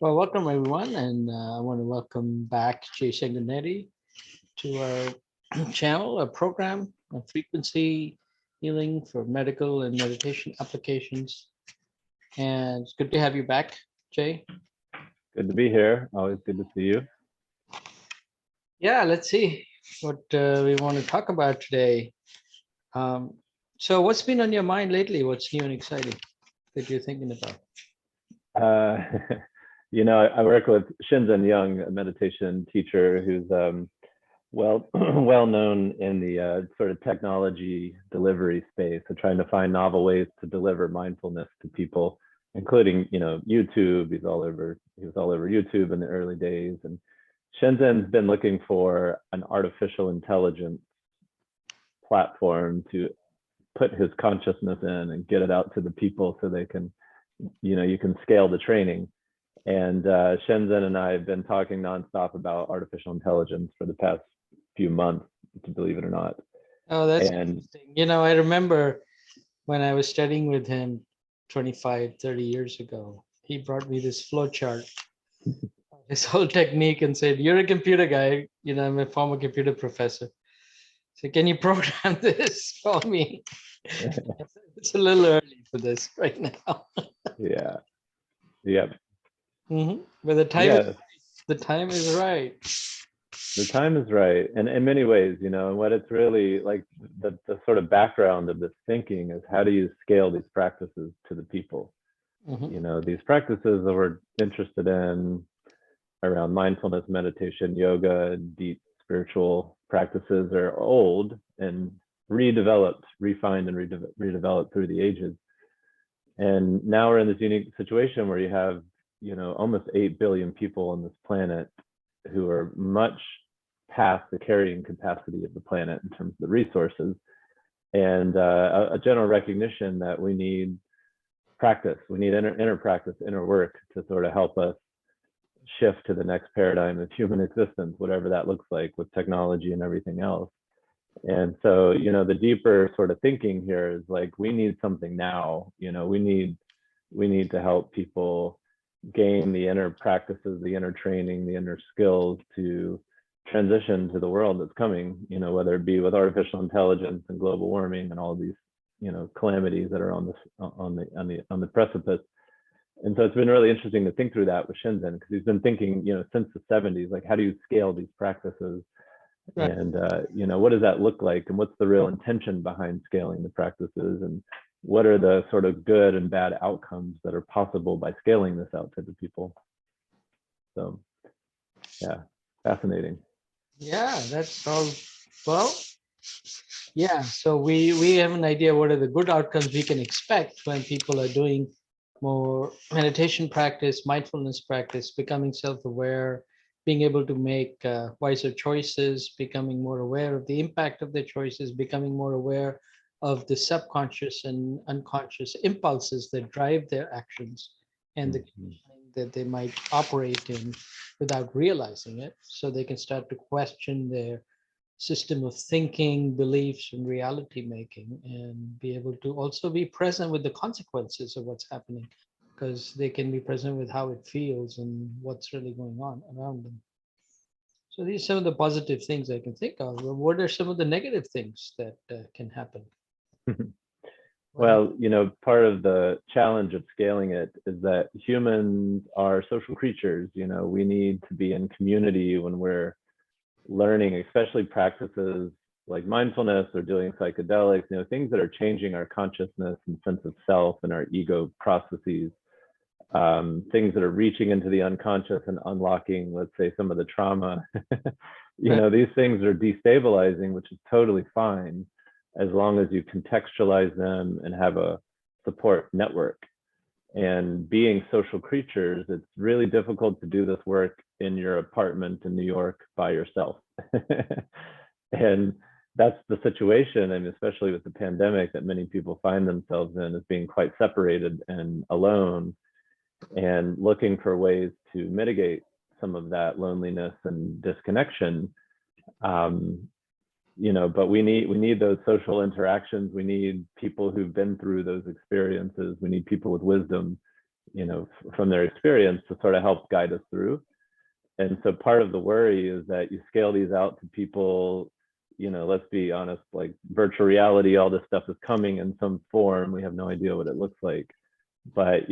Well, welcome everyone, and I want to welcome back Jay Sanguinetti to our channel, a program on frequency healing for medical and meditation applications. And it's good to have you back, Jay. Good to be here. Always good to see you. Yeah, let's see what we want to talk about today. Um, so, what's been on your mind lately? What's new and exciting that you're thinking about? Uh, I work with Shinzen Young, a meditation teacher who's well known in the sort of technology delivery space, so trying to find novel ways to deliver mindfulness to people, including YouTube. He was all over YouTube in the early days, and Shinzen's been looking for an artificial intelligence platform to put his consciousness in and get it out to the people so they can, you can scale the training. And Shenzhen and I have been talking nonstop about artificial intelligence for the past few months, to believe it or not. Oh, that's And interesting. I remember when I was studying with him 25, 30 years ago, he brought me this flow chart, his whole technique, and said, "You're a computer guy. I'm a former computer professor. So can you program this for me?" It's a little early for this right now. yeah, yeah, But yeah. the time is right. The time is right, and in many ways, and what it's really like, the sort of background of this thinking is, how do you scale these practices to the people? Mhm. These practices that we're interested in around mindfulness, meditation, yoga, deep spiritual practices are old and redeveloped, refined, and redeveloped through the ages. And now we're in this unique situation where you have, almost 8 billion people on this planet who are much past the carrying capacity of the planet in terms of the resources, and a general recognition that we need practice, we need inner practice, inner work to sort of help us shift to the next paradigm of human existence, whatever that looks like with technology and everything else. And so, the deeper sort of thinking here is like, we need something now. We need to help people gain the inner practices, the inner training, the inner skills to transition to the world that's coming, whether it be with artificial intelligence and global warming and all these, calamities that are on the precipice. And so it's been really interesting to think through that with Shenzhen, because he's been thinking, since the 70s, like, how do you scale these practices? Right. And, what does that look like? And what's the real intention behind scaling the practices? And what are the sort of good and bad outcomes that are possible by scaling this out to the people? So, yeah, fascinating. Yeah, that's all. Well, yeah. So we have an idea what are the good outcomes we can expect when people are doing more meditation practice, mindfulness practice, becoming self-aware, being able to make wiser choices, becoming more aware of the impact of their choices, becoming more aware of the subconscious and unconscious impulses that drive their actions and the Mhm. conditioning that they might operate in without realizing it, so they can start to question their system of thinking, beliefs, and reality making, and be able to also be present with the consequences of what's happening, because they can be present with how it feels and what's really going on around them. So these are some of the positive things I can think of. What are some of the negative things that can happen? Well, Well, part of the challenge of scaling it is that humans are social creatures. We need to be in community when we're learning, especially practices like mindfulness or doing psychedelics, things that are changing our consciousness and sense of self and our ego processes, things that are reaching into the unconscious and unlocking, let's say, some of the trauma. These things are destabilizing, which is totally fine as long as you contextualize them and have a support network. And being social creatures, it's really difficult to do this work in your apartment in New York by yourself. And that's the situation, and especially with the pandemic, that many people find themselves in, is being quite separated and alone, and looking for ways to mitigate some of that loneliness and disconnection. Um, but we need those social interactions. We need people who've been through those experiences. We need people with wisdom, from their experience to sort of help guide us through. And so part of the worry is that you scale these out to people, let's be honest, like virtual reality, all this stuff is coming in some form. We have no idea what it looks like. But,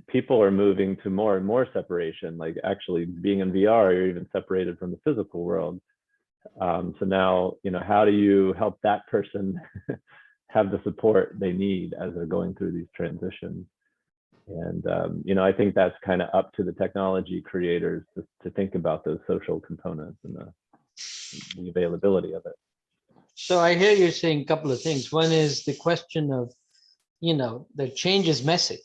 people are moving to more and more separation, like actually being in VR, you're even separated from the physical world. So now, how do you help that person have the support they need as they're going through these transitions? And, I think that's kind of up to the technology creators to think about those social components and the availability of it. So I hear you saying a couple of things. One is the question of, the change is messy.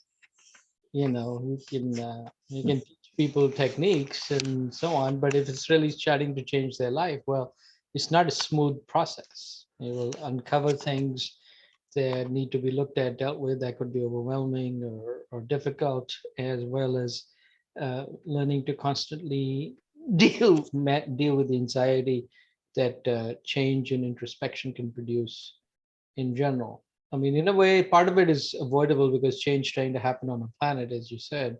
You can teach people techniques and so on, but if it's really starting to change their life, well, it's not a smooth process. It will uncover things that need to be looked at, dealt with, that could be overwhelming or difficult, as well as learning to constantly deal with the anxiety that change and introspection can produce in general. I mean, in a way, part of it is avoidable because change trying to happen on a planet, as you said.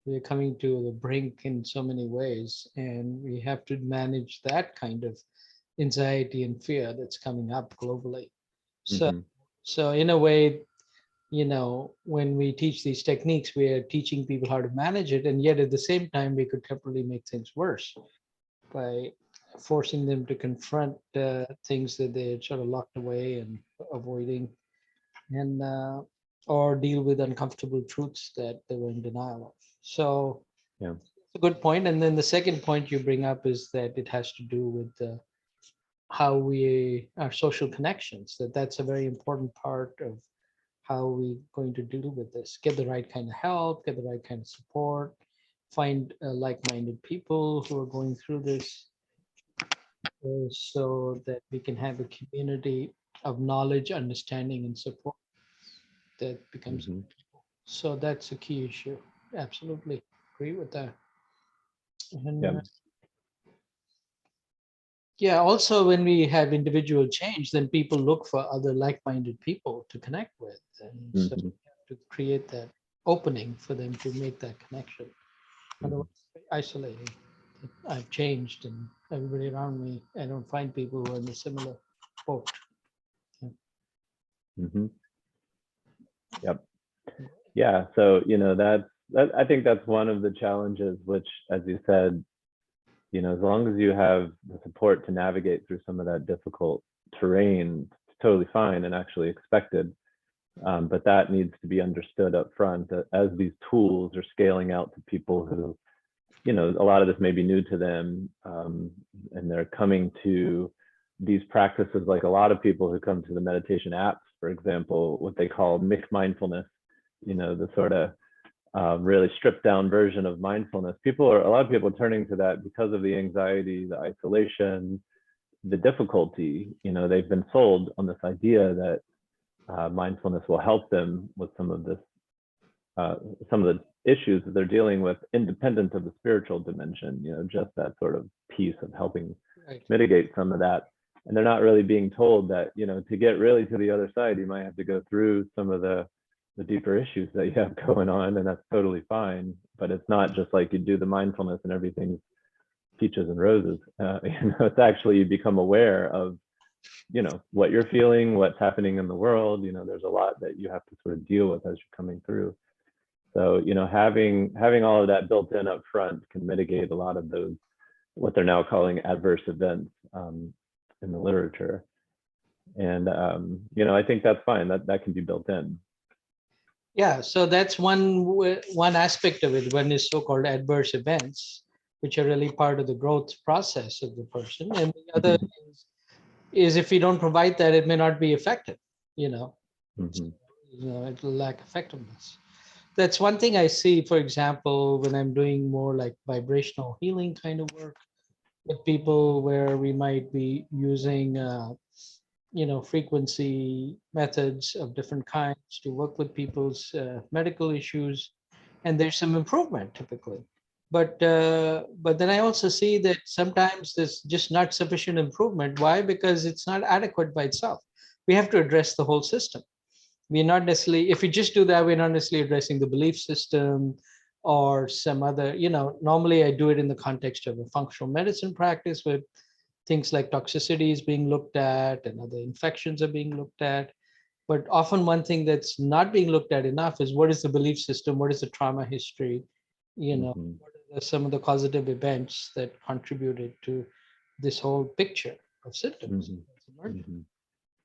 We're coming to the brink in so many ways, and we have to manage that kind of anxiety and fear that's coming up globally. So, Mm-hmm. so in a way, when we teach these techniques, we are teaching people how to manage it, and yet at the same time, we could temporarily make things worse by forcing them to confront things that they had sort of locked away and avoiding, and or deal with uncomfortable truths that they were in denial of. So Yeah. it's a good point. And then the second point you bring up is that it has to do with how we our social connections. That's a very important part of how we going to deal with this. Get the right kind of help, get the right kind of support, find like-minded people who are going through this, so that we can have a community of knowledge, understanding, and support that becomes. Mm-hmm. So that's a key issue. Absolutely agree with that. And Yeah. yeah, also when we have individual change, then people look for other like-minded people to connect with, and so Mm-hmm. we have to create that opening for them to make that connection. Mm-hmm. Otherwise, it's very isolating. I've changed, and everybody around me, I don't find people who are in a similar boat. Yeah. Mm-hmm. Yep. Yeah. So, I think that's one of the challenges, which, as you said, as long as you have the support to navigate through some of that difficult terrain, it's totally fine and actually expected. But that needs to be understood up front, that as these tools are scaling out to people who, a lot of this may be new to them, and they're coming to these practices, like a lot of people who come to the meditation apps, for example, what they call mixed mindfulness, the sort of really stripped down version of mindfulness. A lot of people are turning to that because of the anxiety, the isolation, the difficulty. They've been sold on this idea that mindfulness will help them with some of the issues that they're dealing with, independent of the spiritual dimension. Just that sort of piece of helping Right. mitigate some of that. And they're not really being told that, to get really to the other side, you might have to go through some of the deeper issues that you have going on, and that's totally fine. But it's not just like you do the mindfulness and everything's peaches and roses. It's actually, you become aware of, what you're feeling, what's happening in the world. There's a lot that you have to sort of deal with as you're coming through. So, having all of that built in up front can mitigate a lot of those, what they're now calling adverse events, in the literature. And, I think that's fine. That can be built in. Yeah, so that's one aspect of it. One is so-called adverse events, which are really part of the growth process of the person, and the other is if you don't provide that, it may not be effective. Mm-hmm. It'll lack effectiveness. That's one thing I see, for example, when I'm doing more like vibrational healing kind of work with people, where we might be using frequency methods of different kinds to work with people's medical issues, and there's some improvement typically. But then I also see that sometimes there's just not sufficient improvement. Why? Because it's not adequate by itself. We have to address the whole system. We're not necessarily, if we just do that, we're not necessarily addressing the belief system or some other, normally I do it in the context of a functional medicine practice where things like toxicity is being looked at and other infections are being looked at. But often one thing that's not being looked at enough is what is the belief system? What is the trauma history? Hmm. What are some of the causative events that contributed to this whole picture of symptoms Hmm. that's emerging? Hmm.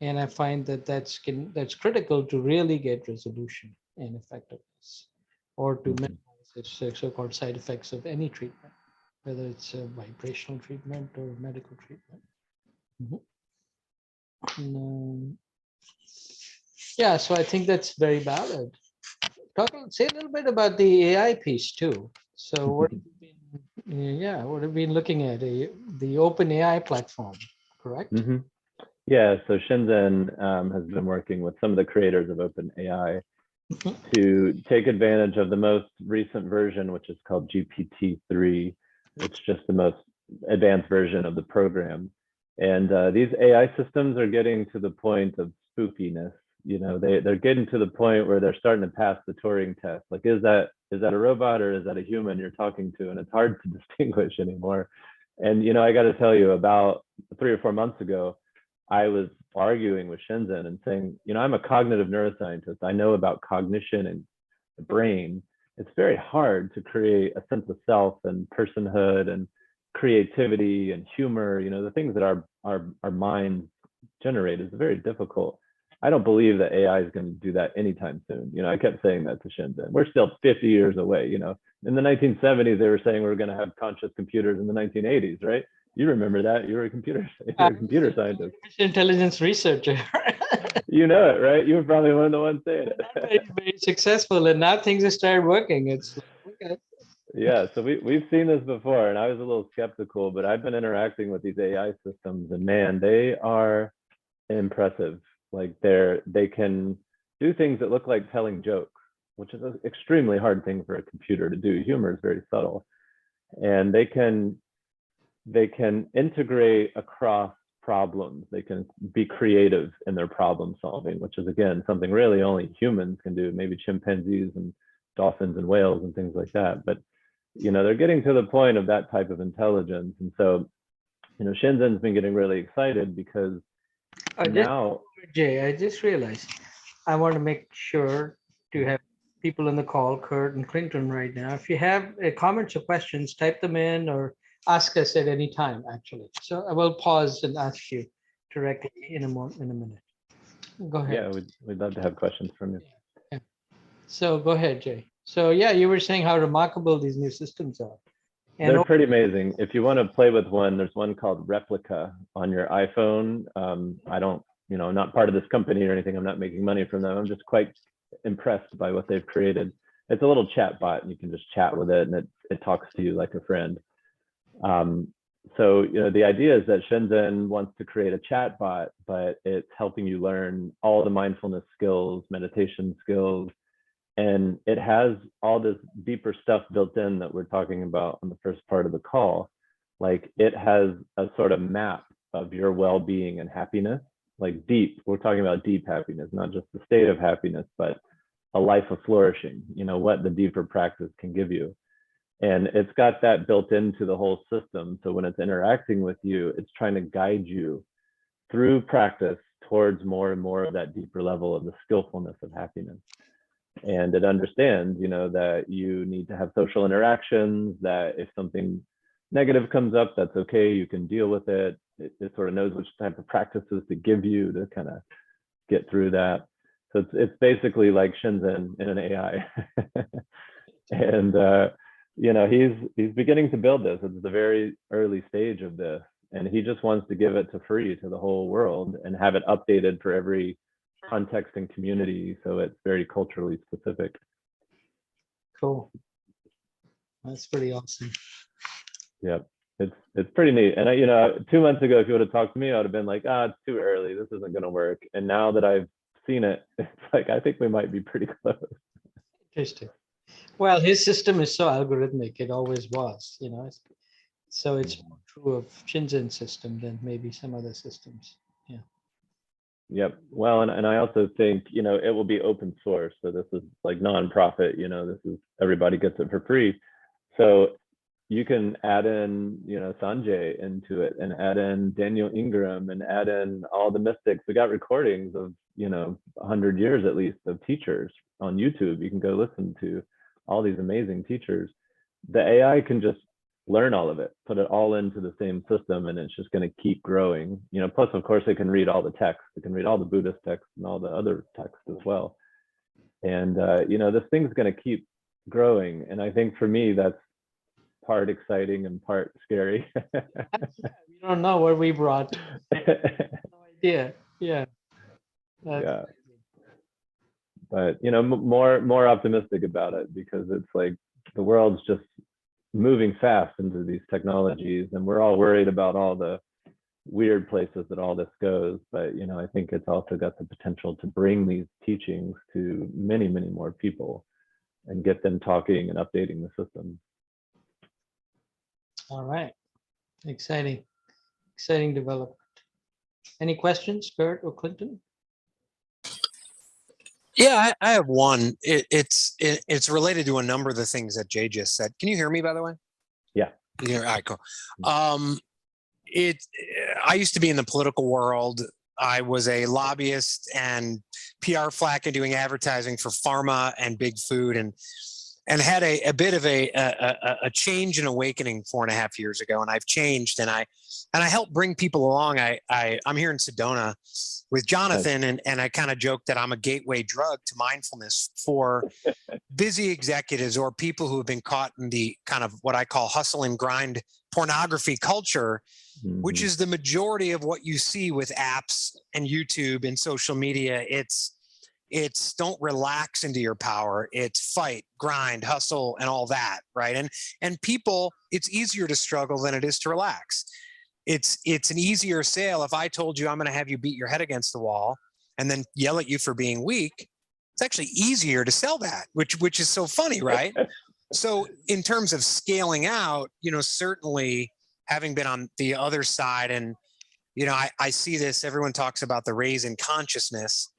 And I find that that's critical to really get resolution and effectiveness, or to Hmm. minimize the so-called side effects of any treatment, whether it's a vibrational treatment or medical treatment. Mhm. And, yeah, so I think that's very valid. Say a little bit about the AI piece too. So what have you been, yeah, what have you been looking at? The open AI platform, correct? Hmm. Yeah, so Shenzhen has been working with some of the creators of OpenAI Mhm. to take advantage of the most recent version, which is called GPT-3. It's just the most advanced version of the program. And these AI systems are getting to the point of spookiness. They're getting to the point where they're starting to pass the Turing test. Like, is that a robot or is that a human you're talking to? And it's hard to distinguish anymore. And I got to tell you, about 3 or 4 months ago, I was arguing with Shenzhen and saying, I'm a cognitive neuroscientist. I know about cognition and the brain. It's very hard to create a sense of self and personhood and creativity and humor. The things that our minds generate is very difficult. I don't believe that AI is going to do that anytime soon. I kept saying that to Shenzhen. We're still 50 years away. In the 1970s, they were saying we were going to have conscious computers in the 1980s, right? You remember that? You were a computer, I you're a was computer an scientist. artificial intelligence researcher. You know it, right? You were probably one of the ones saying Not it. very, very successful, and now things have started working. It's like, okay. Yeah, so we've seen this before, and I was a little skeptical, but I've been interacting with these AI systems, and man, they are impressive. Like they can do things that look like telling jokes, which is an extremely hard thing for a computer to do. Humor is very subtle, and they can integrate across problems. They can be creative in their problem solving, which is again something really only humans can do, maybe chimpanzees and dolphins and whales and things like that. But they're getting to the point of that type of intelligence. And so, Shenzhen's been getting really excited because Just now. Jay, I just realized I want to make sure to have people on the call, Curt and Clinton, right now. If you have comments or questions, type them in or ask us at any time. Actually, so I will pause and ask you directly in a minute. Go ahead. Yeah, we'd love to have questions from you. Yeah. So go ahead, Jay. So yeah, you were saying how remarkable these new systems are. And They're pretty amazing. If you want to play with one, there's one called Replica on your iPhone. I don't, I'm not part of this company or anything. I'm not making money from them. I'm just quite impressed by what they've created. It's a little chat bot, and you can just chat with it, and it talks to you like a friend. Um, so the idea is that Shenzhen wants to create a chat bot, but it's helping you learn all the mindfulness skills, meditation skills, and it has all this deeper stuff built in that we're talking about on the first part of the call. Like, it has a sort of map of your well-being and happiness, like deep. We're talking about deep happiness, not just the state of happiness, but a life of flourishing, what the deeper practice can give you. And it's got that built into the whole system. So when it's interacting with you, it's trying to guide you through practice towards more and more of that deeper level of the skillfulness of happiness. And it understands, that you need to have social interactions, that if something negative comes up, that's okay, you can deal with it. It sort of knows which type of practices to give you to kind of get through that. So it's basically like Shenzhen in an AI. And he's beginning to build this. It's the very early stage of this, and he just wants to give it to free to the whole world and have it updated for every context and community, so it's very culturally specific. cool. That's pretty awesome. Yep, it's pretty neat. And 2 months ago, if you would have talked to me, I would have been like, it's too early, this isn't going to work. And now that I've seen it, it's like I think we might be pretty close. Interesting. Well, his system is so algorithmic. It always was, So it's more true of Shenzhen's system than maybe some other systems. Yeah. Yep. Well, and I also think, it will be open source. So this is like nonprofit, this is everybody gets it for free. So you can add in, Sanjay into it and add in Daniel Ingram and add in all the mystics. We got recordings of, 100 years at least of teachers on YouTube. You can go listen to all these amazing teachers. The AI can just learn all of it, put it all into the same system, and it's just going to keep growing. Plus, of course, it can read all the texts. It can read all the Buddhist texts and all the other texts as well. And, this thing's going to keep growing. And I think for me, that's part exciting and part scary. We don't know what we brought. No idea. Yeah. Yeah. But, more optimistic about it, because it's like the world's just moving fast into these technologies, and we're all worried about all the weird places that all this goes. But I think it's also got the potential to bring these teachings to many, many more people and get them talking and updating the system. All right. Exciting development. Any questions, Curt or Clinton? Yeah, I have one. It's related to a number of the things that Jay just said. Can you hear me, by the way? Yeah. Yeah. All right, cool. I used to be in the political world. I was a lobbyist and PR flack and doing advertising for pharma and big food, and had a bit of a change and awakening 4.5 years ago. And I've changed, and I help bring people along. I'm here in Sedona with Jonathan, and I kind of joke that I'm a gateway drug to mindfulness for busy executives or people who have been caught in the kind of what I call hustle and grind pornography culture, which is the majority of what you see with apps and YouTube and social media. It's don't relax into your power. It's fight, grind, hustle, and all that, right? And people, it's easier to struggle than it is to relax. It's an easier sale. If I told you I'm going to have you beat your head against the wall and then yell at you for being weak, it's actually easier to sell that, which is so funny, right? So in terms of scaling out, certainly having been on the other side, and I see this. Everyone talks about the raise in consciousness.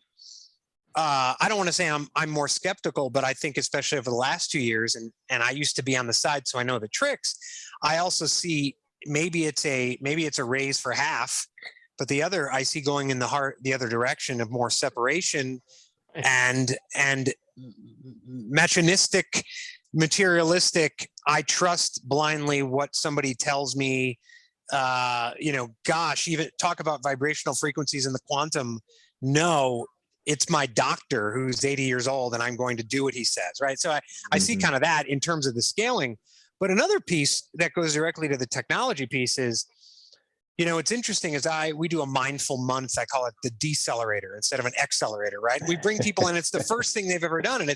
I don't want to say I'm more skeptical, but I think especially over the last 2 years, and I used to be on the side, so I know the tricks. I also see maybe it's a raise for half, but I see going in the other direction of more separation and mechanistic, materialistic. I trust blindly what somebody tells me. Even talk about vibrational frequencies in the quantum. No, it's my doctor who's 80 years old, and I'm going to do what he says, right? So I see kind of that in terms of the scaling. But another piece that goes directly to the technology piece is, it's interesting we do a mindful month. I call it the decelerator instead of an accelerator, right? We bring people in. It's the first thing they've ever done. And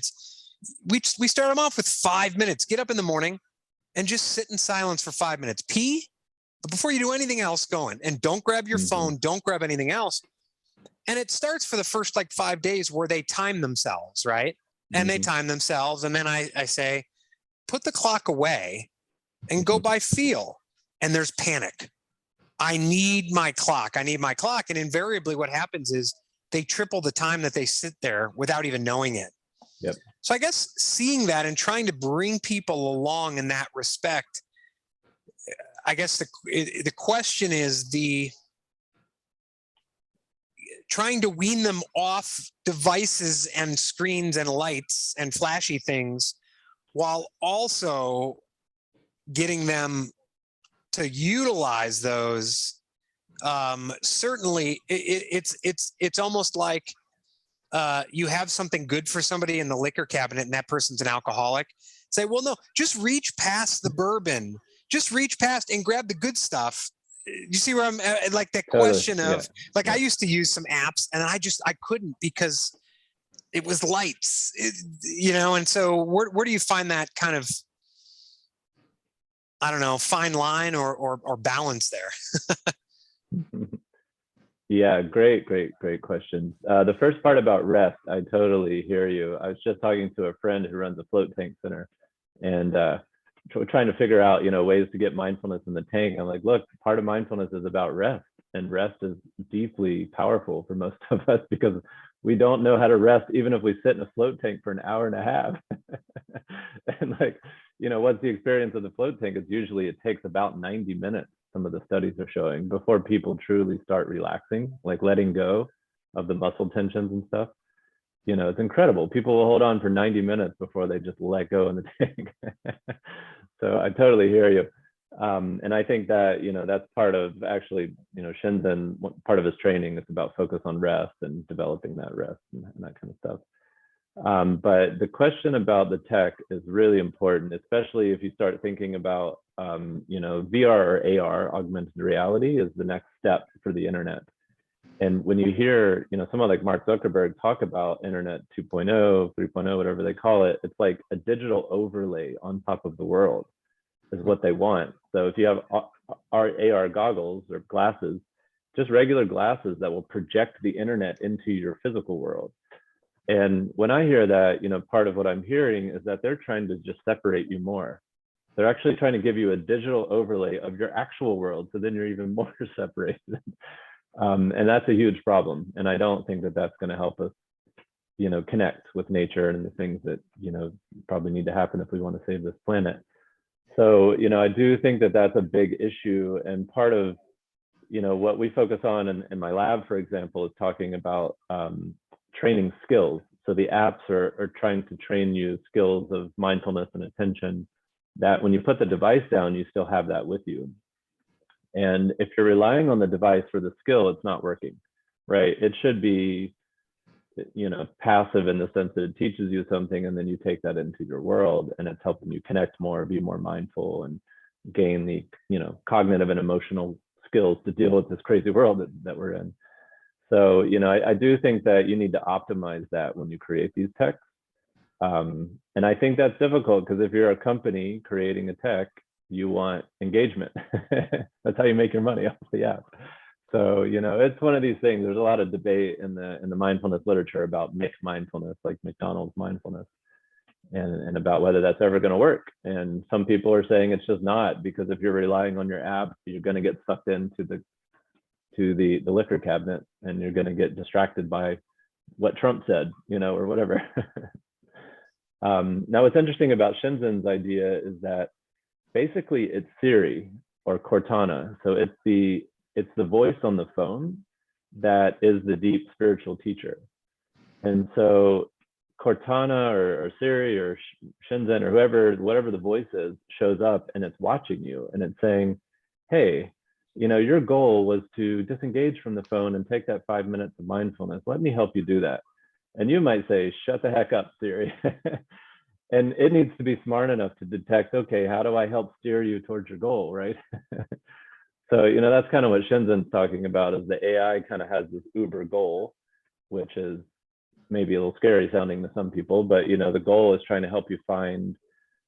we start them off with 5 minutes. Get up in the morning and just sit in silence for 5 minutes. Pee, but before you do anything else, go in. And don't grab your phone. Don't grab anything else. And it starts for the first 5 days where they time themselves, right? And they time themselves. And then I say, put the clock away and go by feel. And there's panic. I need my clock. And invariably what happens is they triple the time that they sit there without even knowing it. Yep. So I guess seeing that and trying to bring people along in that respect, I guess the question is trying to wean them off devices and screens and lights and flashy things, while also getting them to utilize those. Certainly, it's almost like you have something good for somebody in the liquor cabinet, and that person's an alcoholic. Say, well, no, just reach past the bourbon, just reach past and grab the good stuff. You see where I'm at? Like that question of I used to use some apps, and I couldn't because it was lights, and so where do you find that kind of, I don't know, fine line or balance there? Yeah, great questions. The first part about rest, I totally hear you. I was just talking to a friend who runs a float tank center, and trying to figure out, ways to get mindfulness in the tank. I'm like, look, part of mindfulness is about rest. and rest is deeply powerful for most of us because we don't know how to rest even if we sit in a float tank for an hour and a half. And like, you know, what's the experience of the float tank? It's usually, it takes about 90 minutes, some of the studies are showing, before people truly start relaxing, like letting go of the muscle tensions and stuff. You know, it's incredible. People will hold on for 90 minutes before they just let go in the tank. So I totally hear you. And I think that, you know, that's part of actually, you know, Shinzen, part of his training is about focus on rest and developing that rest and that kind of stuff. But the question about the tech is really important, especially if you start thinking about, you know, VR or AR, augmented reality, is the next step for the internet. And when you hear, you know, someone like Mark Zuckerberg talk about Internet 2.0, 3.0, whatever they call it, it's like a digital overlay on top of the world is what they want. So if you have AR goggles or glasses, just regular glasses that will project the internet into your physical world. And when I hear that, you know, part of what I'm hearing is that they're trying to just separate you more. They're actually trying to give you a digital overlay of your actual world, so then you're even more separated. And that's a huge problem. And I don't think that that's going to help us, you know, connect with nature and the things that, you know, probably need to happen if we want to save this planet. So, you know, I do think that that's a big issue. And part of, you know, what we focus on in my lab, for example, is talking about training skills. So the apps are trying to train you skills of mindfulness and attention that when you put the device down, you still have that with you. And if you're relying on the device for the skill, it's not working, right? It should be, you know, passive in the sense that it teaches you something and then you take that into your world and it's helping you connect more, be more mindful, and gain the, you know, cognitive and emotional skills to deal with this crazy world that we're in. So, you know, I do think that you need to optimize that when you create these techs. And I think that's difficult because if you're a company creating a tech, you want engagement. That's how you make your money off the app. So, you know, it's one of these things. There's a lot of debate in the mindfulness literature about mixed mindfulness, like McDonald's mindfulness, and about whether that's ever going to work. And some people are saying it's just not, because if you're relying on your app, you're going to get sucked into the liquor cabinet, and you're going to get distracted by what Trump said, you know, or whatever. Now, what's interesting about Shinzen's idea is that basically it's Siri or Cortana. So it's the voice on the phone that is the deep spiritual teacher. And so Cortana or Siri or Shinzen or whoever, whatever the voice is, shows up and it's watching you and it's saying, hey, you know, your goal was to disengage from the phone and take that 5 minutes of mindfulness. Let me help you do that. And you might say, shut the heck up, Siri. And it needs to be smart enough to detect, okay, how do I help steer you towards your goal, right? So, you know, that's kind of what Shinzen's talking about, is the AI kind of has this uber goal, which is maybe a little scary sounding to some people, but, you know, the goal is trying to help you find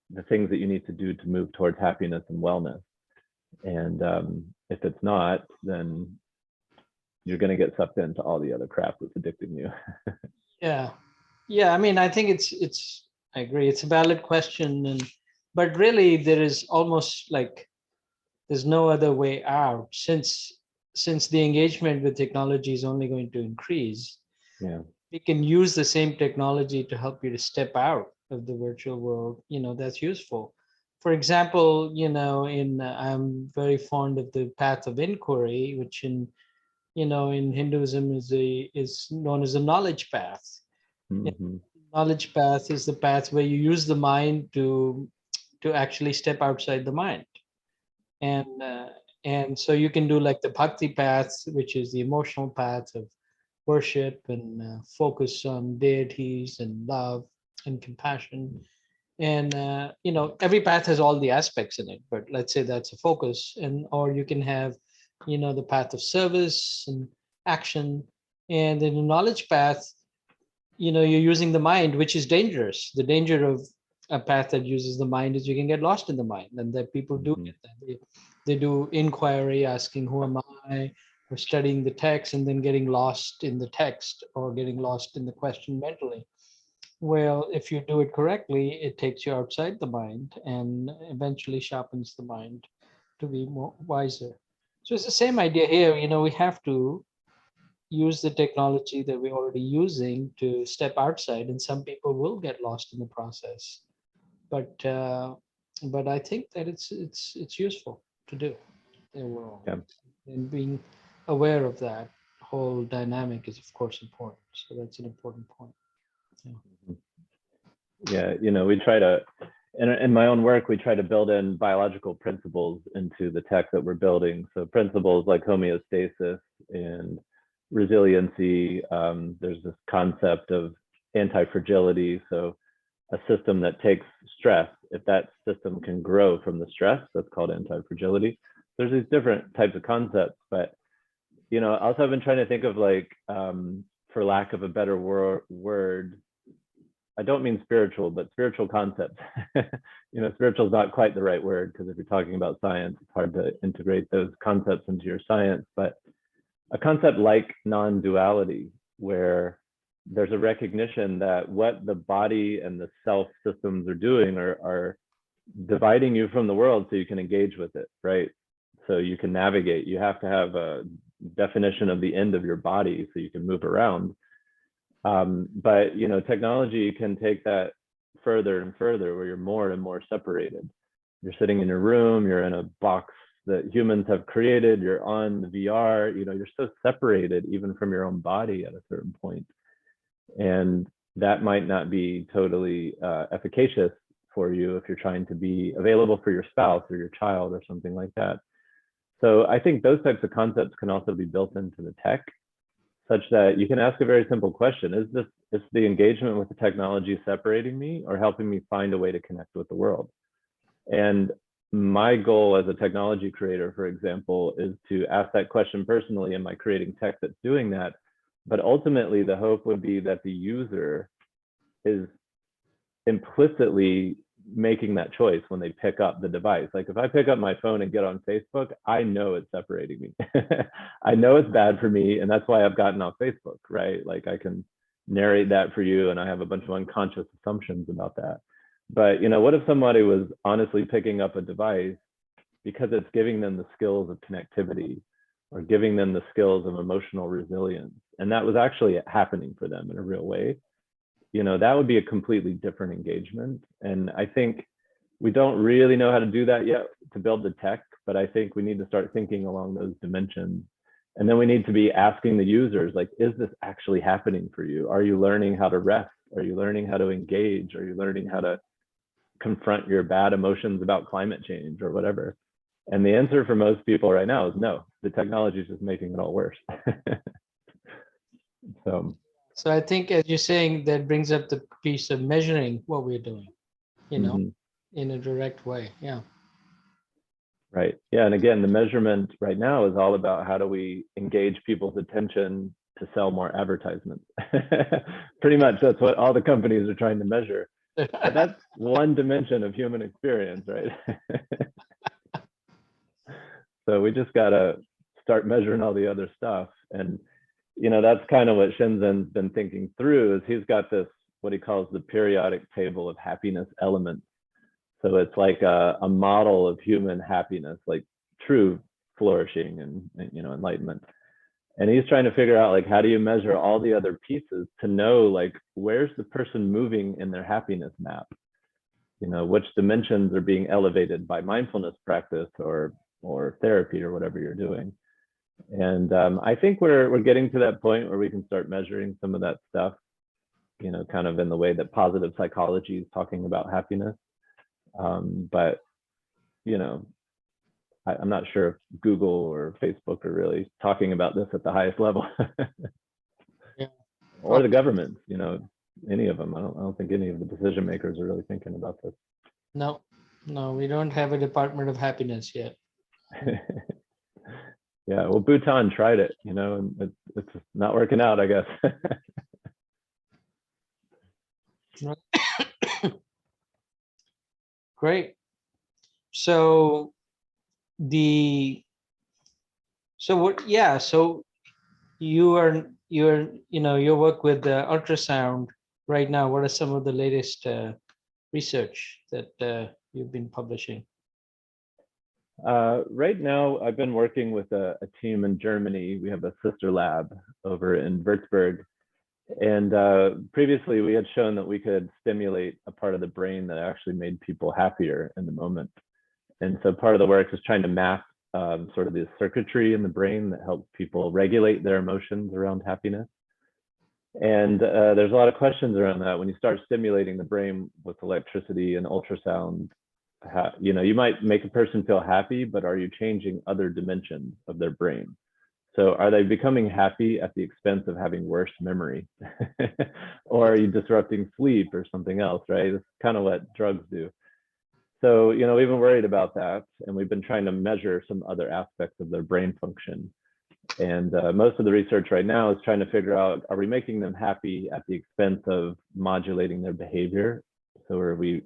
the things that you need to do to move towards happiness and wellness. And if it's not, then you're going to get sucked into all the other crap that's addicting you. Yeah. I mean, I think I agree. It's a valid question, but really there is almost like there's no other way out, since the engagement with technology is only going to increase. Yeah. We can use the same technology to help you to step out of the virtual world. You know, that's useful. For example, you know, I'm very fond of the path of inquiry, which in Hinduism is known as the knowledge path. Mm-hmm. Knowledge path is the path where you use the mind to actually step outside the mind, and so you can do like the bhakti path, which is the emotional path of worship and focus on deities and love and compassion. And you know, every path has all the aspects in it, but let's say that's a focus. And or you can have, you know, the path of service and action. And in the knowledge path, you know, you're using the mind, which is dangerous. The danger of a path that uses the mind is you can get lost in the mind, and that people do get that. They do inquiry, asking who am I, or studying the text and then getting lost in the text or getting lost in the question mentally. Well, if you do it correctly, it takes you outside the mind and eventually sharpens the mind to be more wiser. So it's the same idea here. We have to use the technology that we're already using to step outside, and some people will get lost in the process. But I think that it's useful to do overall, Yeah. and being aware of that whole dynamic is of course important. So that's an important point. Yeah, we try to, in my own work, we try to build in biological principles into the tech that we're building. So principles like homeostasis and resiliency. There's this concept of anti-fragility. So a system that takes stress, if that system can grow from the stress, that's called anti-fragility. There's these different types of concepts, but also I've been trying to think of like, for lack of a better word, I don't mean spiritual, but spiritual concepts. Spiritual is not quite the right word, because if you're talking about science, it's hard to integrate those concepts into your science. But a concept like non-duality, where there's a recognition that what the body and the self systems are doing are dividing you from the world so you can engage with it, right? So you can navigate. You have to have a definition of the end of your body so you can move around. But technology can take that further and further, where you're more and more separated. You're sitting in your room, you're in a box that humans have created, you're on the VR, you're so separated even from your own body at a certain point. And that might not be totally efficacious for you if you're trying to be available for your spouse or your child or something like that. So I think those types of concepts can also be built into the tech, such that you can ask a very simple question. Is the engagement with the technology separating me or helping me find a way to connect with the world? And my goal as a technology creator, for example, is to ask that question personally. Am I creating tech that's doing that? But ultimately, the hope would be that the user is implicitly making that choice when they pick up the device. Like if I pick up my phone and get on Facebook, I know it's separating me. I know it's bad for me, and that's why I've gotten off Facebook, right? Like I can narrate that for you, and I have a bunch of unconscious assumptions about that. But what if somebody was honestly picking up a device because it's giving them the skills of connectivity or giving them the skills of emotional resilience, and that was actually happening for them in a real way? That would be a completely different engagement. And I think we don't really know how to do that yet to build the tech, but I think we need to start thinking along those dimensions. And then we need to be asking the users, like, is this actually happening for you? Are you learning how to rest? Are you learning how to engage? Are you learning how to confront your bad emotions about climate change or whatever? And the answer for most people right now is no. The technology is just making it all worse. So I think, as you're saying, that brings up the piece of measuring what we're doing, in a direct way. Yeah. Right. Yeah. And again, the measurement right now is all about how do we engage people's attention to sell more advertisements. Pretty much that's what all the companies are trying to measure. But that's one dimension of human experience, right? So we just got to start measuring all the other stuff. And that's kind of what Shinzen's been thinking through. Is he's got this, what he calls the periodic table of happiness elements. So it's like a model of human happiness, like true flourishing and enlightenment. And he's trying to figure out, like, how do you measure all the other pieces to know, like, where's the person moving in their happiness map? Which dimensions are being elevated by mindfulness practice or therapy or whatever you're doing. And I think we're getting to that point where we can start measuring some of that stuff, kind of in the way that positive psychology is talking about happiness. But I'm not sure if Google or Facebook are really talking about this at the highest level. Yeah. Or the government, any of them. I don't think any of the decision makers are really thinking about this. No, we don't have a Department of Happiness yet. Yeah, well, Bhutan tried it, and it's not working out, I guess. Great. So what? Yeah. So your work with the ultrasound right now. What are some of the latest research that you've been publishing? Right now, I've been working with a team in Germany. We have a sister lab over in Würzburg. And previously, we had shown that we could stimulate a part of the brain that actually made people happier in the moment. And so part of the work is trying to map sort of the circuitry in the brain that helps people regulate their emotions around happiness. And there's a lot of questions around that. When you start stimulating the brain with electricity and ultrasound, you might make a person feel happy, but are you changing other dimensions of their brain? So are they becoming happy at the expense of having worse memory? Or are you disrupting sleep or something else, right? It's kind of what drugs do. So, we've been worried about that, and we've been trying to measure some other aspects of their brain function. And most of the research right now is trying to figure out, are we making them happy at the expense of modulating their behavior? So are we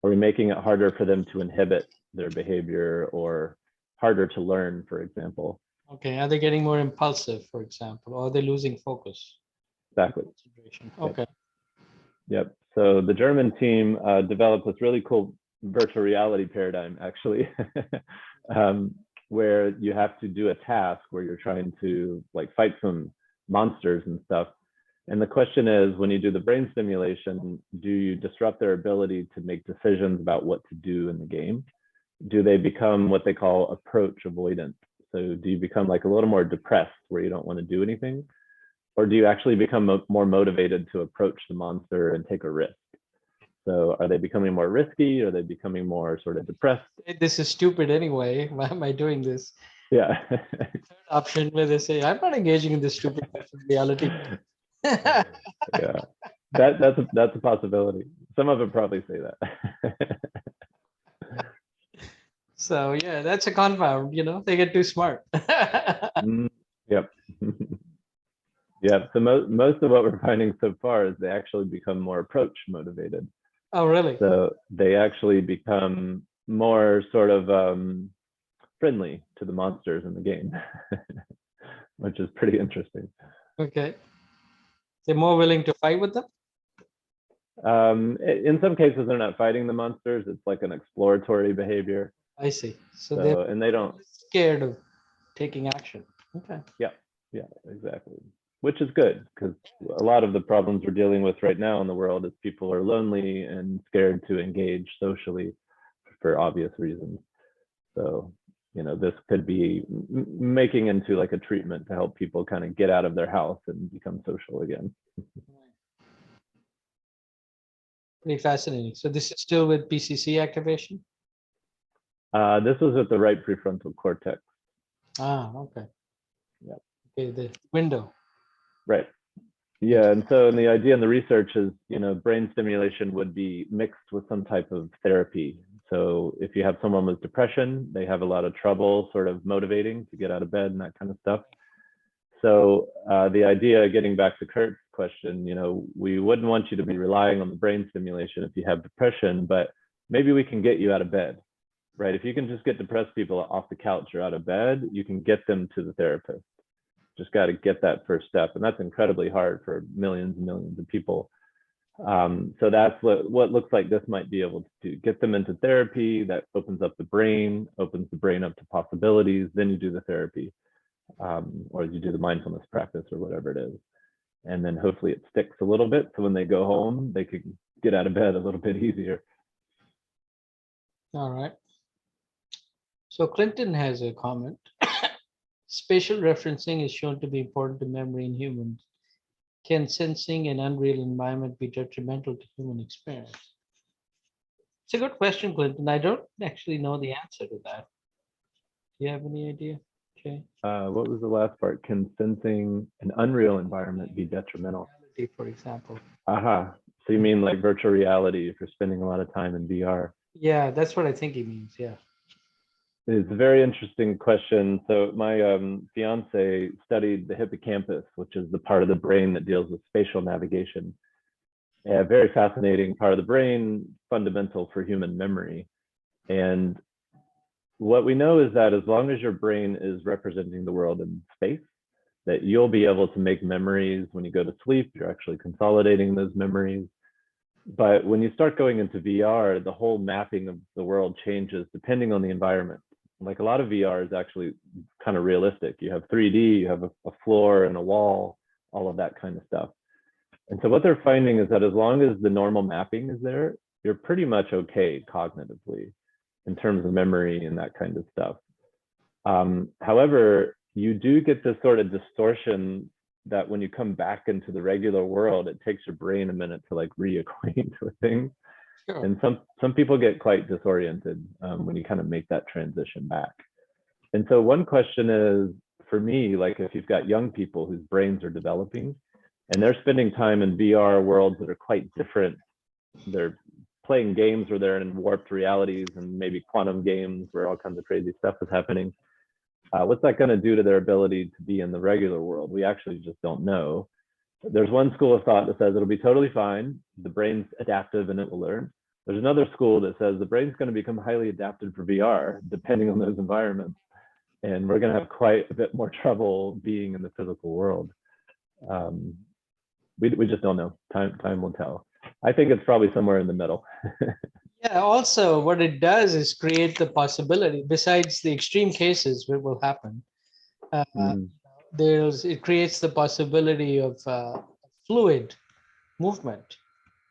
making it harder for them to inhibit their behavior or harder to learn, for example? Okay, are they getting more impulsive, for example, or are they losing focus? Exactly. Okay. Yep. So the German team developed this really cool virtual reality paradigm, actually, where you have to do a task where you're trying to fight some monsters and stuff. And the question is, when you do the brain stimulation, do you disrupt their ability to make decisions about what to do in the game? Do they become what they call approach avoidant? So do you become a little more depressed where you don't want to do anything? Or do you actually become more motivated to approach the monster and take a risk? So are they becoming more risky? Or are they becoming more sort of depressed? This is stupid anyway. Why am I doing this? Yeah. Third option where they say, I'm not engaging in this stupid reality. Yeah. That's a possibility. Some of them probably say that. So yeah, that's a confound, they get too smart. Yep. Yeah. So most of what we're finding so far is they actually become more approach motivated. Oh, really? So they actually become more sort of friendly to the monsters in the game, which is pretty interesting. Okay. They're more willing to fight with them? In some cases, they're not fighting the monsters. It's like an exploratory behavior. I see. So And they don't. scared of taking action. Okay. Yeah, exactly. Which is good, because a lot of the problems we're dealing with right now in the world is people are lonely and scared to engage socially for obvious reasons. So, this could be making into a treatment to help people kind of get out of their house and become social again. Pretty fascinating. So this is still with PCC activation? This was at the right prefrontal cortex. Ah, okay. Yeah. Okay, the window. Right. Yeah, and so the idea in the research is, brain stimulation would be mixed with some type of therapy. So if you have someone with depression, they have a lot of trouble sort of motivating to get out of bed and that kind of stuff. So the idea, getting back to Curt's question, we wouldn't want you to be relying on the brain stimulation if you have depression, but maybe we can get you out of bed, right? If you can just get depressed people off the couch or out of bed, you can get them to the therapist. Just got to get that first step. And that's incredibly hard for millions and millions of people. So that's what looks like this might be able to do. Get them into therapy that opens up the brain up to possibilities. Then you do the therapy, or you do the mindfulness practice or whatever it is. And then hopefully it sticks a little bit. So when they go home, they can get out of bed a little bit easier. All right. So Clinton has a comment. Spatial referencing is shown to be important to memory in humans. Can sensing an unreal environment be detrimental to human experience? It's a good question, Clinton. I don't actually know the answer to that. Do you have any idea? Okay. What was the last part? Can sensing an unreal environment be detrimental? For example. Aha. So you mean like virtual reality if you're spending a lot of time in VR? Yeah, that's what I think he means. Yeah. It's a very interesting question. So my fiance studied the hippocampus, which is the part of the brain that deals with spatial navigation. A very fascinating part of the brain, fundamental for human memory. And what we know is that as long as your brain is representing the world in space, that you'll be able to make memories when you go to sleep. You're actually consolidating those memories. But when you start going into VR, the whole mapping of the world changes depending on the environment. like a lot of VR is actually kind of realistic. You have 3D, you have a floor and a wall, all of that kind of stuff. And so what they're finding is that as long as the normal mapping is there, you're pretty much okay cognitively in terms of memory and that kind of stuff. However, you do get this sort of distortion that when you come back into the regular world, it takes your brain a minute to like reacquaint with things. Sure. And some people get quite disoriented when you kind of make that transition back. And so one question is, for me, like if you've got young people whose brains are developing and they're spending time in VR worlds that are quite different, they're playing games where they're in warped realities and maybe quantum games where all kinds of crazy stuff is happening. What's that going to do to their ability to be in the regular world? We actually just don't know. There's one school of thought that says it'll be totally fine. The brain's adaptive and it will learn. There's another school that says the brain's going to become highly adapted for VR, depending on those environments. And we're going to have quite a bit more trouble being in the physical world. We just don't know. Time will tell. I think it's probably somewhere in the middle. Yeah, also what it does is create the possibility, besides the extreme cases what will happen, it creates the possibility of fluid movement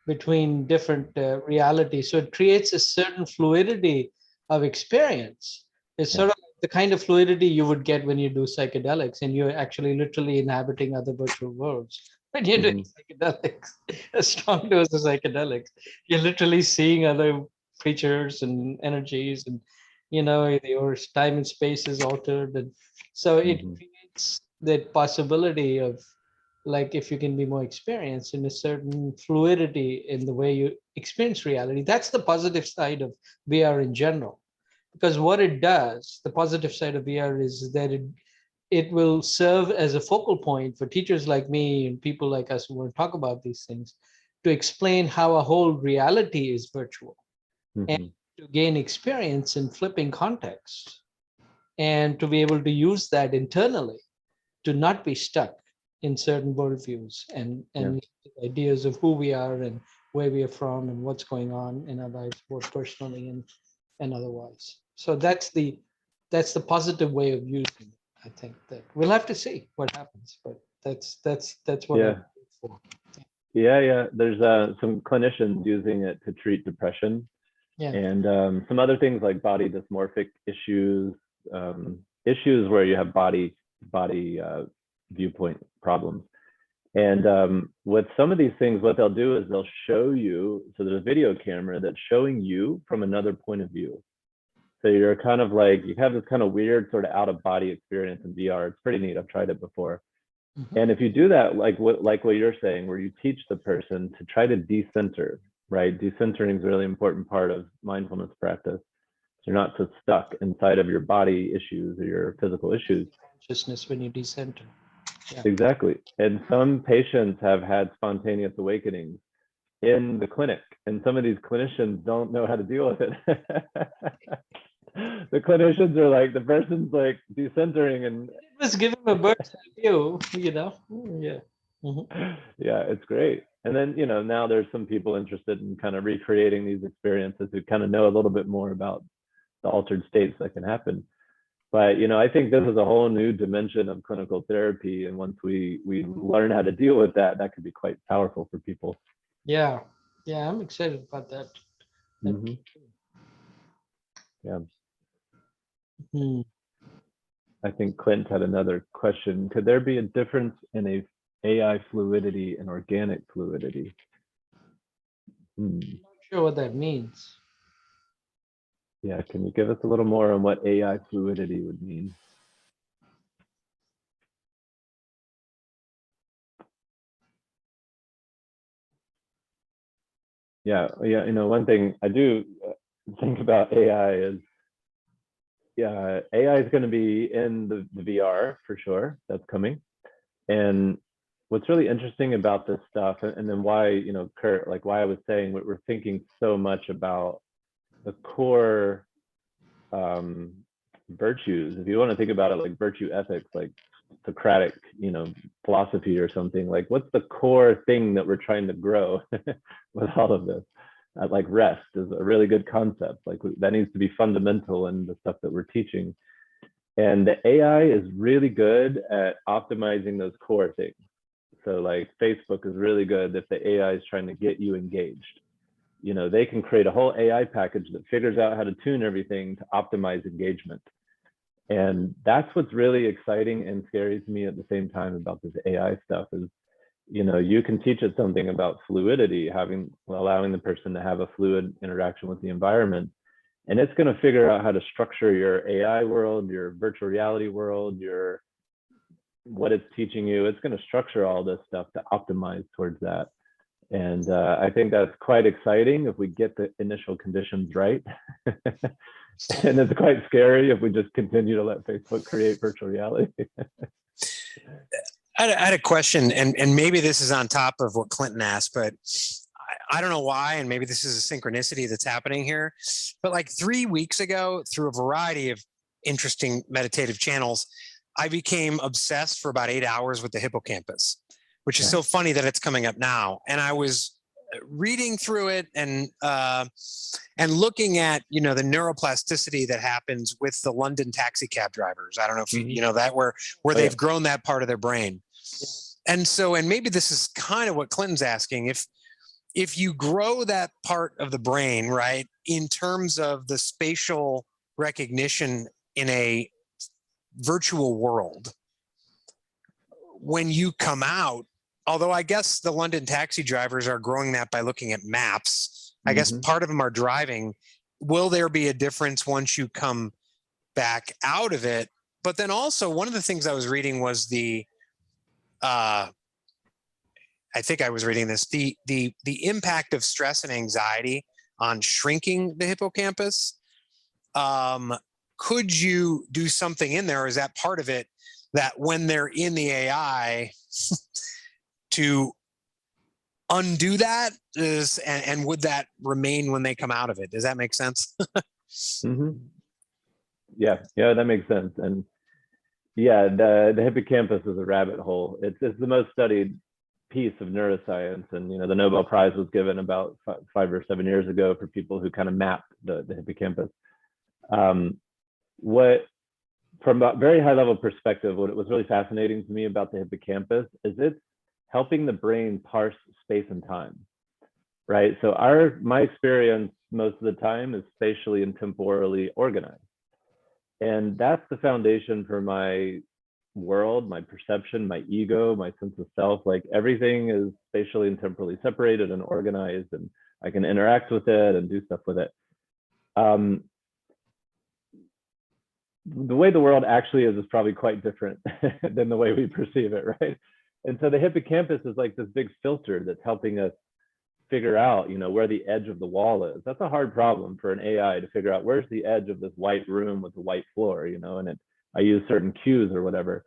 between different realities. So it creates a certain fluidity of experience. It's sort of the kind of fluidity you would get when you do psychedelics and you're actually literally inhabiting other virtual worlds. When you're doing psychedelics, a strong dose of psychedelics, you're literally seeing other creatures and energies, and your time and space is altered, and so it creates that possibility of, like, if you can be more experienced in a certain fluidity in the way you experience reality. That's the positive side of VR in general, because what it does, the positive side of VR is that it will serve as a focal point for teachers like me and people like us who want to talk about these things, to explain how a whole reality is virtual, and to gain experience in flipping context, and to be able to use that internally to not be stuck in certain worldviews and ideas of who we are and where we are from and what's going on in our lives, both personally and otherwise. So that's the positive way of using it. I think that we'll have to see what happens, but that's what I'm looking for. Yeah. There's some clinicians using it to treat depression, and some other things like body dysmorphic issues, issues where you have body viewpoint problems. And with some of these things, what they'll do is they'll show you. So there's a video camera that's showing you from another point of view. So you're kind of like, you have this kind of weird sort of out of body experience in VR. It's pretty neat. I've tried it before. And if you do that, like what you're saying, where you teach the person to try to decenter, right? Decentering is a really important part of mindfulness practice. You're not so stuck inside of your body issues or your physical issues. Consciousness when you decenter. Yeah. Exactly. And some patients have had spontaneous awakenings in the clinic, and some of these clinicians don't know how to deal with it. The clinicians are like, the person's like decentering, and Let's give him a bird's eye view, Yeah. Yeah, it's great. And then, now there's some people interested in kind of recreating these experiences who kind of know a little bit more about the altered states that can happen. But, I think this is a whole new dimension of clinical therapy. And once we learn how to deal with that, that could be quite powerful for people. Yeah, I'm excited about that. Yeah. I think Clint had another question. Could there be a difference in a AI fluidity and organic fluidity? I'm not sure what that means. Yeah, can you give us a little more on what AI fluidity would mean? Yeah. One thing I do think about AI is, AI is going to be in the VR for sure. That's coming. And what's really interesting about this stuff, and then why, Curt, like why I was saying we're thinking so much about the core virtues. If you want to think about it like virtue ethics, like Socratic, philosophy or something, like what's the core thing that we're trying to grow with all of this? like rest is a really good concept. Like that needs to be fundamental in the stuff that we're teaching. And the AI is really good at optimizing those core things. So like Facebook is really good if the AI is trying to get you engaged. You know, they can create a whole AI package that figures out how to tune everything to optimize engagement. And that's what's really exciting and scary to me at the same time about this AI stuff is, you know, you can teach it something about fluidity, allowing the person to have a fluid interaction with the environment. And it's going to figure out how to structure your AI world, your virtual reality world, what it's teaching you. It's going to structure all this stuff to optimize towards that. And I think that's quite exciting if we get the initial conditions right. And it's quite scary if we just continue to let Facebook create virtual reality. I had a question, and maybe this is on top of what Clinton asked, but I don't know why, and maybe this is a synchronicity that's happening here. But like 3 weeks ago, through a variety of interesting meditative channels, I became obsessed for about 8 hours with the hippocampus, which is so funny that it's coming up now. And I was reading through it and looking at, you know, the neuroplasticity that happens with the London taxi cab drivers. I don't know if you know that where they've grown that part of their brain. And so, and maybe this is kind of what Clinton's asking, if you grow that part of the brain, right, in terms of the spatial recognition in a virtual world, when you come out, although I guess the London taxi drivers are growing that by looking at maps, I guess part of them are driving. Will there be a difference once you come back out of it? But then also one of the things I was reading was I think I was reading this, the impact of stress and anxiety on shrinking the hippocampus. Could you do something in there? Or is that part of it that when they're in the AI to undo that and would that remain when they come out of it? Does that make sense? Yeah, that makes sense. And yeah, the hippocampus is a rabbit hole. It's the most studied piece of neuroscience, and you know, the Nobel Prize was given about 5 or 7 years ago for people who kind of mapped the hippocampus. What, from a very high level perspective, what was really fascinating to me about the hippocampus is it's helping the brain parse space and time, right? So my experience most of the time is spatially and temporally organized. And that's the foundation for my world, my perception, my ego, my sense of self. Like everything is spatially and temporally separated and organized, and I can interact with it and do stuff with it. The way the world actually is probably quite different than the way we perceive it, right? And so the hippocampus is like this big filter that's helping us figure out, you know, where the edge of the wall is. That's a hard problem for an AI to figure out where's the edge of this white room with the white floor, you know, and I use certain cues or whatever.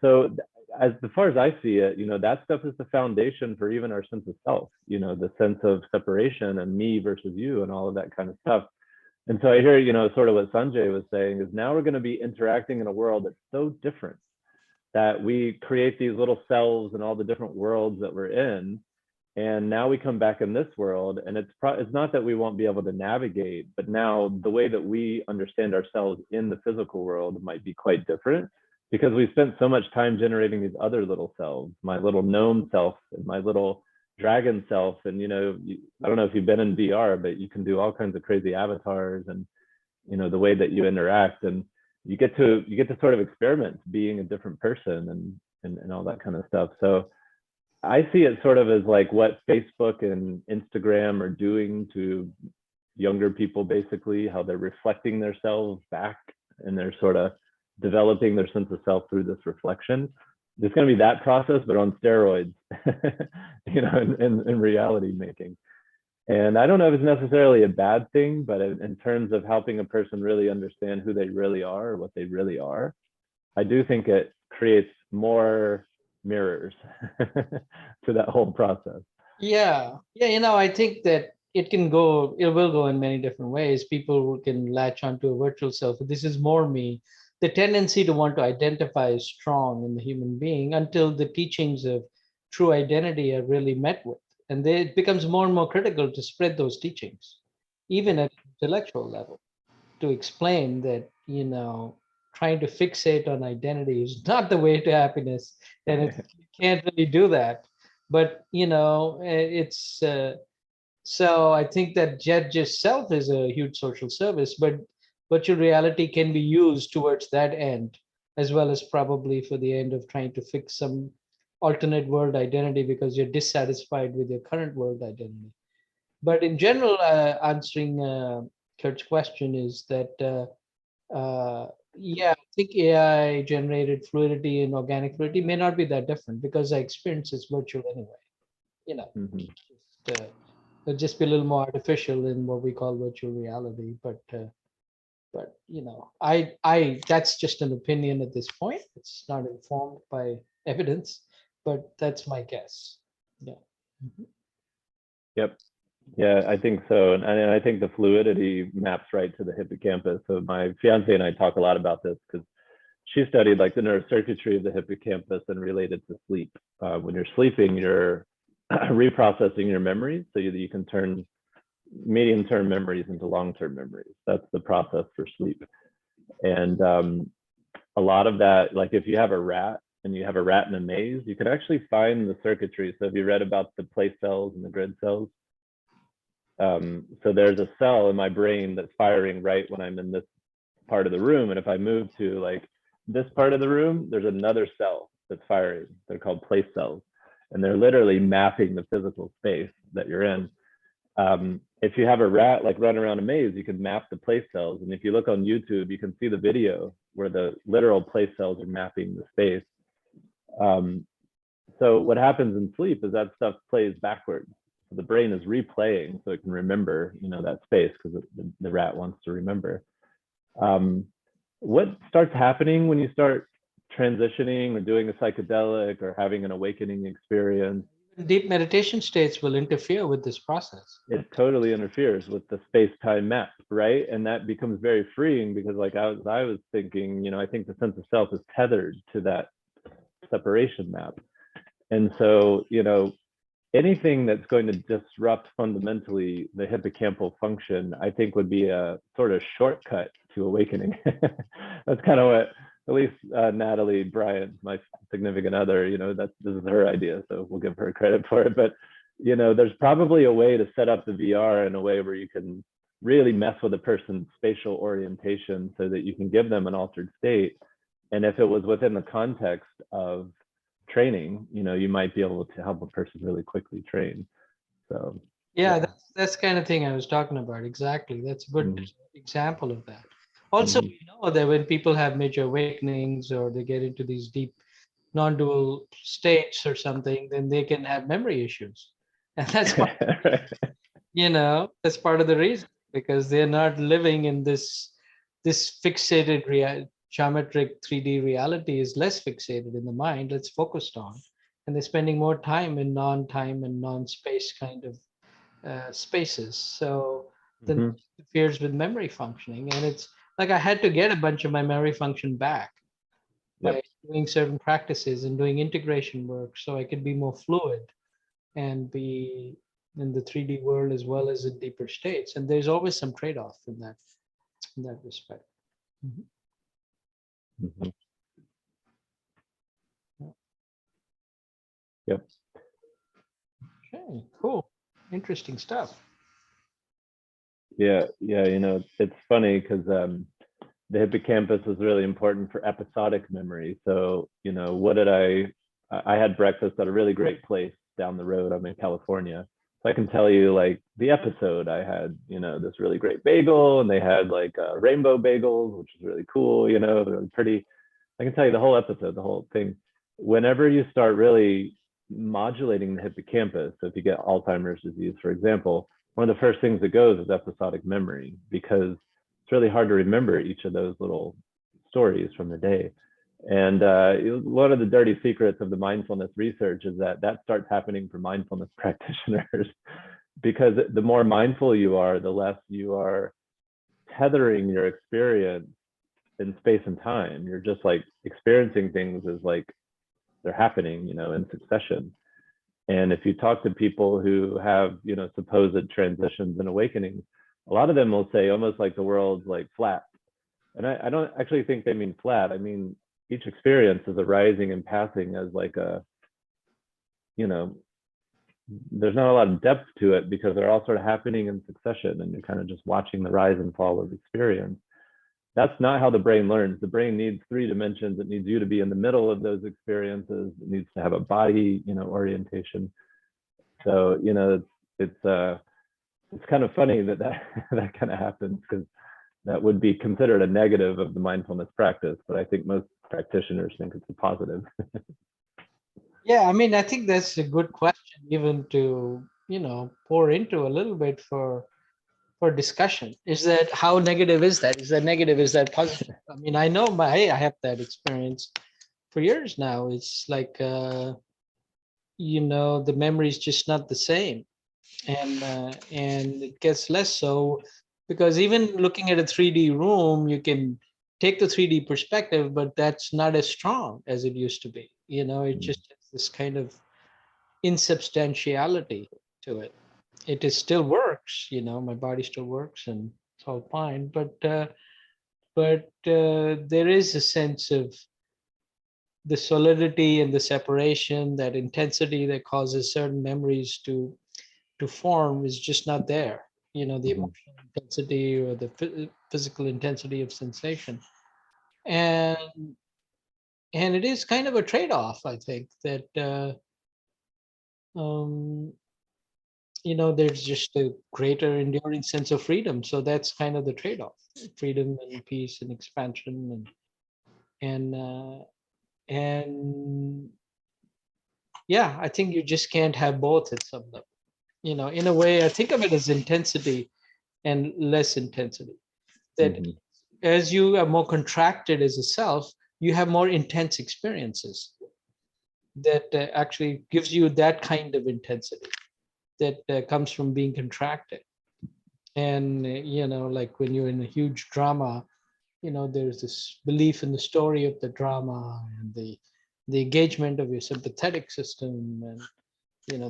So as far as I see it, you know, that stuff is the foundation for even our sense of self, you know, the sense of separation and me versus you and all of that kind of stuff. And so I hear, you know, sort of what Sanjay was saying is now we're going to be interacting in a world that's so different that we create these little selves and all the different worlds that we're in. And now we come back in this world, and it's not that we won't be able to navigate, but now the way that we understand ourselves in the physical world might be quite different because we spent so much time generating these other little selves, my little gnome self and my little dragon self. And, you know, I don't know if you've been in VR, but you can do all kinds of crazy avatars and, you know, the way that you interact, and you get to sort of experiment being a different person and all that kind of stuff. So I see it sort of as like what Facebook and Instagram are doing to younger people, basically, how they're reflecting themselves back and they're sort of developing their sense of self through this reflection. There's going to be that process, but on steroids, you know, in reality making. And I don't know if it's necessarily a bad thing, but in terms of helping a person really understand who they really are or what they really are, I do think it creates more mirrors to that whole process. Yeah, you know, I think that it will go in many different ways. People can latch onto a virtual self. This is more me. The tendency to want to identify is strong in the human being until the teachings of true identity are really met with. And it becomes more and more critical to spread those teachings, even at intellectual level, to explain that, trying to fixate on identity is not the way to happiness, and you can't really do that. But it's so I think that judge itself is a huge social service, but virtual reality can be used towards that end, as well as probably for the end of trying to fix some alternate world identity because you're dissatisfied with your current world identity. But in general, answering Kurt's question is that, yeah, I think AI generated fluidity and organic fluidity may not be that different because the experience is virtual anyway. You know, Mhm. just, it'll just be a little more artificial in what we call virtual reality. But I that's just an opinion at this point. It's not informed by evidence, but that's my guess. Yeah. Mhm. Yep. Yeah, I think so. And I think the fluidity maps right to the hippocampus. So my fiance and I talk a lot about this because she studied like the neurocircuitry of the hippocampus and related to sleep. When you're sleeping, you're reprocessing your memories so you can turn medium-term memories into long-term memories. That's the process for sleep. And a lot of that, like if you have a rat and you have a rat in a maze, you can actually find the circuitry. So have you read about the place cells and the grid cells? So there's a cell in my brain that's firing right when I'm in this part of the room. And if I move to like this part of the room, there's another cell that's firing. They're called place cells. And they're literally mapping the physical space that you're in. If you have a rat like run around a maze, you can map the place cells. And if you look on YouTube, you can see the video where the literal place cells are mapping the space. So what happens in sleep is that stuff plays backwards. So the brain is replaying so it can remember, that space because the rat wants to remember. What starts happening when you start transitioning or doing a psychedelic or having an awakening experience? Deep meditation states will interfere with this process. It totally interferes with the space-time map, right? And that becomes very freeing because like I was thinking, I think the sense of self is tethered to that separation map. And so, anything that's going to disrupt fundamentally the hippocampal function, I think would be a sort of shortcut to awakening. That's kind of what, at least Natalie Bryant, my significant other, this is her idea, so we'll give her credit for it. But, there's probably a way to set up the VR in a way where you can really mess with a person's spatial orientation so that you can give them an altered state. And if it was within the context of training, you might be able to help a person really quickly train. So Yeah, that's kind of thing I was talking about. Exactly. That's a good example of that. Also, Mhm. we know that when people have major awakenings or they get into these deep non-dual states or something, then they can have memory issues. And that's why, Right. that's part of the reason because they're not living in this fixated geometric 3D reality is less fixated in the mind, it's focused on. And they're spending more time in non-time and non-space kind of spaces. So then Mhm. it interferes with memory functioning. And it's like I had to get a bunch of my memory function back by Yep. doing certain practices and doing integration work so I could be more fluid and be in the 3D world as well as in deeper states. And there's always some trade-off in that respect. Mhm. Mhm. Yeah. Yep. Okay, cool. Interesting stuff. Yeah. Yeah. It's funny because the hippocampus is really important for episodic memory. So, what did I had breakfast at a really great place down the road. I'm in California. So I can tell you like the episode I had, this really great bagel and they had like rainbow bagels, which is really cool, they're pretty. I can tell you the whole episode, the whole thing. Whenever you start really modulating the hippocampus, so if you get Alzheimer's disease, for example, one of the first things that goes is episodic memory because it's really hard to remember each of those little stories from the day. And one of the dirty secrets of the mindfulness research is that starts happening for mindfulness practitioners because the more mindful you are, the less you are tethering your experience in space and time. You're just like experiencing things as like they're happening, in succession. And if you talk to people who have, supposed transitions and awakenings, a lot of them will say almost like the world's like flat. And I don't actually think they mean flat. I mean, each experience is arising and passing as like you know, there's not a lot of depth to it because they're all sort of happening in succession and you're kind of just watching the rise and fall of experience. That's not how the brain learns. The brain needs 3 dimensions. It needs you to be in the middle of those experiences. It needs to have a body, orientation. So, it's kind of funny that that kind of happens, because that would be considered a negative of the mindfulness practice. But I think most practitioners think it's a positive. Yeah, I mean, I think that's a good question, even to, pour into a little bit for discussion. Is that how negative is that? Is that negative? Is that positive? I mean, I know I have that experience for years now. It's like, the memory is just not the same, and it gets less so, because even looking at a 3D room, you can take the 3D perspective, but that's not as strong as it used to be. It just has this kind of insubstantiality to it. It is still works, my body still works and it's all fine, but there is a sense of the solidity and the separation, that intensity that causes certain memories to form is just not there. The emotional intensity or the physical intensity of sensation. And it is kind of a trade-off, I think, that um, there's just a greater enduring sense of freedom. So that's kind of the trade-off: freedom and peace and expansion, and yeah, I think you just can't have both at some level. In a way, I think of it as intensity and less intensity. That as you are more contracted as a self, you have more intense experiences that actually gives you that kind of intensity that comes from being contracted. And like when you're in a huge drama, there's this belief in the story of the drama, and the engagement of your sympathetic system, and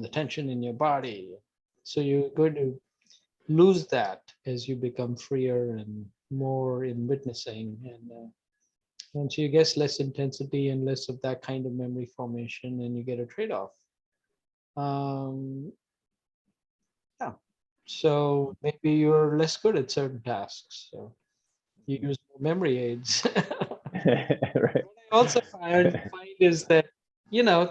the tension in your body. So you're going to lose that as you become freer and more in witnessing, and so you get less intensity and less of that kind of memory formation, and you get a trade-off. Yeah. So maybe you're less good at certain tasks, so you use more memory aids. Right. What I also find is that,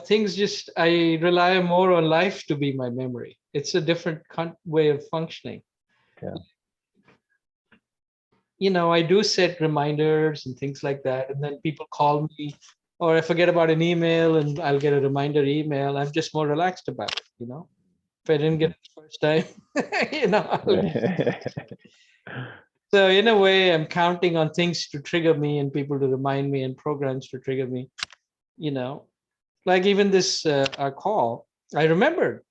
things just, I rely more on life to be my memory. It's a different way of functioning. Yeah. I do set reminders and things like that, and then people call me, or I forget about an email and I'll get a reminder email. I'm just more relaxed about it. If I didn't get it the first time, so in a way, I'm counting on things to trigger me and people to remind me and programs to trigger me. Like even this our call, I remembered,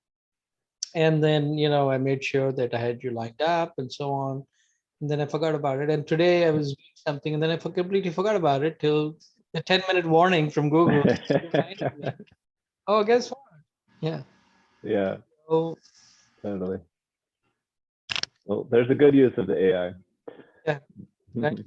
and then I made sure that I had you lined up and so on. And then I forgot about it. And today I was doing something, and then I completely forgot about it till the 10-minute warning from Google reminded me. Oh, guess what? Yeah. Yeah, So totally. Well, there's a good use of the AI. yeah. Right.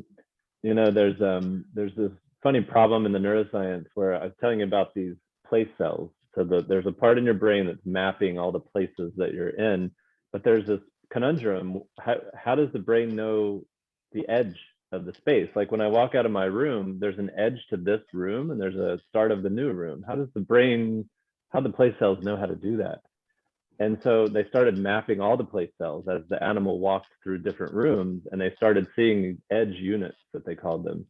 There's this funny problem in the neuroscience where I was telling you about these place cells. So there's a part in your brain that's mapping all the places that you're in, but there's this conundrum. How does the brain know the edge of the space? Like when I walk out of my room, there's an edge to this room and there's a start of the new room. How the place cells know how to do that? And so they started mapping all the place cells as the animal walked through different rooms, and they started seeing edge units, that they called them.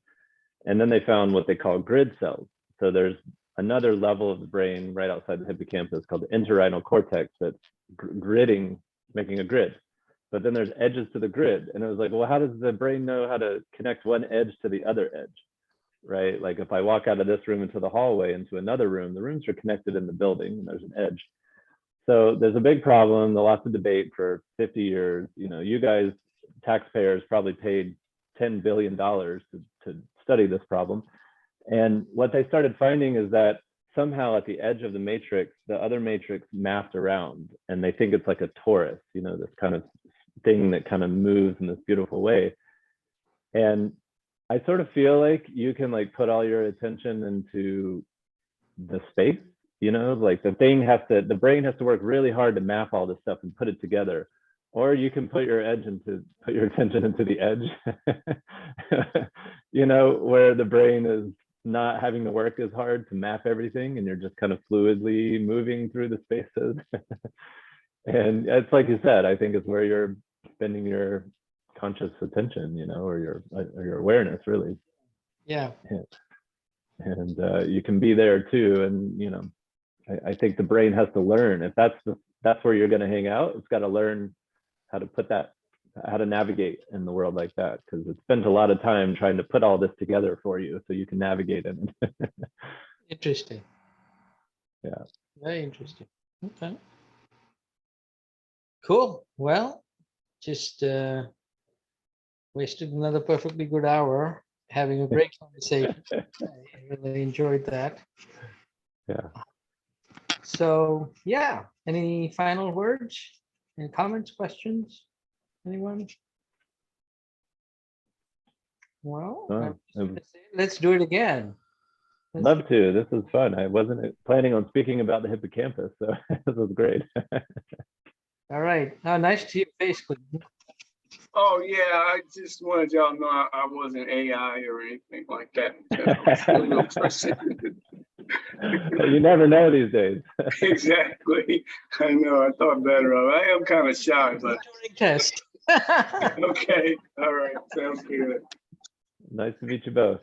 And then they found what they call grid cells. So there's another level of the brain right outside the hippocampus called the entorhinal cortex that's gridding, making a grid. But then there's edges to the grid. And it was like, well, how does the brain know how to connect one edge to the other edge, right? Like if I walk out of this room into the hallway into another room, the rooms are connected in the building and there's an edge. So there's a big problem, lots of debate for 50 years. You guys, taxpayers, probably paid $10 billion to study this problem. And what they started finding is that somehow at the edge of the matrix, the other matrix maps around, and they think it's like a torus, you know, this kind of thing that kind of moves in this beautiful way. And I sort of feel like you can like put all your attention into the space, you know, like the brain has to work really hard to map all this stuff and put it together. Or you can put your attention into the edge, you know, where the brain is not having to work as hard to map everything, and you're just kind of fluidly moving through the spaces. And it's like you said, I think it's where you're spending your conscious attention, you know, or your awareness, really. Yeah. And you can be there too. And you know, I think the brain has to learn, if that's where you're going to hang out, it's got to learn how to navigate in the world like that, because it spends a lot of time trying to put all this together for you so you can navigate in it. Interesting. Yeah. Very interesting. Okay. Cool. Well, just wasted another perfectly good hour having a great conversation. I really enjoyed that. Yeah. So yeah, any final words? Any comments, questions? Anyone? Well, I was gonna say, let's do it again. Love to. This was fun. I wasn't planning on speaking about the hippocampus, so this was great. All right. Nice to see your face, Clinton. Oh yeah, I just wanted y'all to know I wasn't AI or anything like that. I'm a real person. You never know these days. Exactly. I know. I thought better of it. I am kind of shy, but Turing test. okay. All right. Sounds good. Nice to meet you both.